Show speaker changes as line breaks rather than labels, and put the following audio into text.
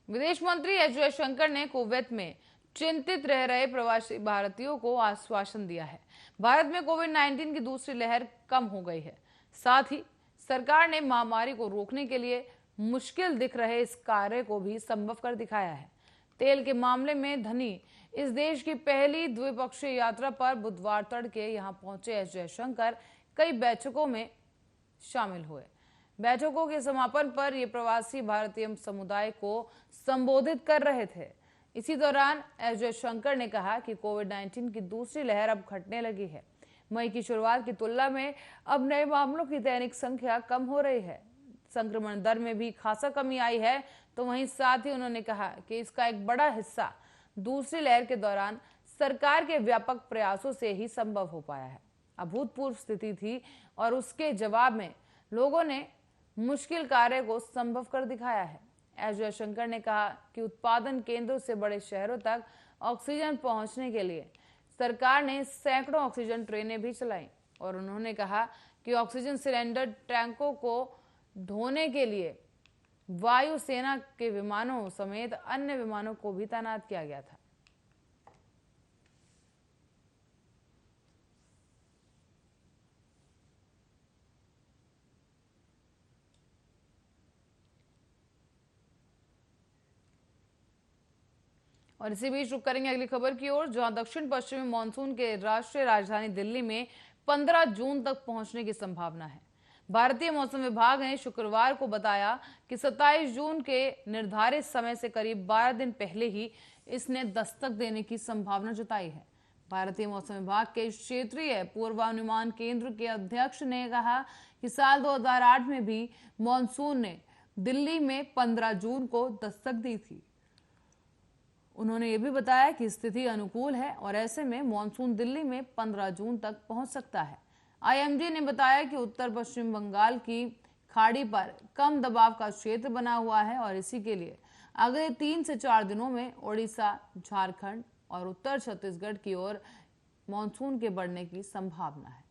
विदेश मंत्री एस जयशंकर ने कुवैत में चिंतित रह रहे प्रवासी भारतीयों को आश्वासन दिया है। भारत में कोविड-19 की दूसरी लहर कम हो गई है। साथ ही सरकार ने महामारी को रोकने के लिए मुश्किल दिख रहे इस कार्य को भी संभव कर दिखाया है। तेल के मामले में धनी इस देश की पहली द्विपक्षीय यात्रा पर बुधवार तड़के यहां पहुंचे एस जयशंकर कई बैठकों में शामिल हुए। बैठकों के समापन पर ये प्रवासी भारतीय समुदाय को संबोधित कर रहे थे। इसी दौरान एस जयशंकर ने कहा कि कोविड-19 की दूसरी लहर अब घटने लगी है। मई की शुरुआत की तुलना में अब नए मामलों की दैनिक संख्या कम हो रही है। संक्रमण दर में भी खासा कमी आई है। तो वहीं साथ ही उन्होंने कहा कि इसका एक बड़ा हिस्सा दूसरी लहर के दौरान सरकार के व्यापक प्रयासों से ही संभव हो पाया है। अभूतपूर्व स्थिति थी और उसके जवाब में लोगों ने मुश्किल कार्य को संभव कर दिखाया है। एस जयशंकर ने कहा कि उत्पादन केंद्रों से बड़े शहरों तक ऑक्सीजन पहुंचने के लिए सरकार ने सैकड़ों ऑक्सीजन ट्रेनें भी चलाई और उन्होंने कहा कि ऑक्सीजन सिलेंडर टैंकों को ढोने के लिए वायुसेना के विमानों समेत अन्य विमानों को भी तैनात किया गया था। और इसी बीच रुक करेंगे अगली खबर की ओर, जहां दक्षिण पश्चिमी मानसून के राष्ट्रीय राजधानी दिल्ली में 15 जून तक पहुंचने की संभावना है। भारतीय मौसम विभाग ने शुक्रवार को बताया कि 27 जून के निर्धारित समय से करीब 12 दिन पहले ही इसने दस्तक देने की संभावना जताई है। भारतीय मौसम विभाग के क्षेत्रीय पूर्वानुमान केंद्र के अध्यक्ष ने कहा कि साल 2008 में भी मानसून ने दिल्ली में 15 जून को दस्तक दी थी। उन्होंने ये भी बताया कि स्थिति अनुकूल है और ऐसे में मानसून दिल्ली में 15 जून तक पहुंच सकता है। आईएमडी ने बताया कि उत्तर पश्चिम बंगाल की खाड़ी पर कम दबाव का क्षेत्र बना हुआ है और इसी के लिए अगले 3 से 4 दिनों में ओडिशा, झारखंड और उत्तर छत्तीसगढ़ की ओर मानसून के बढ़ने की संभावना है।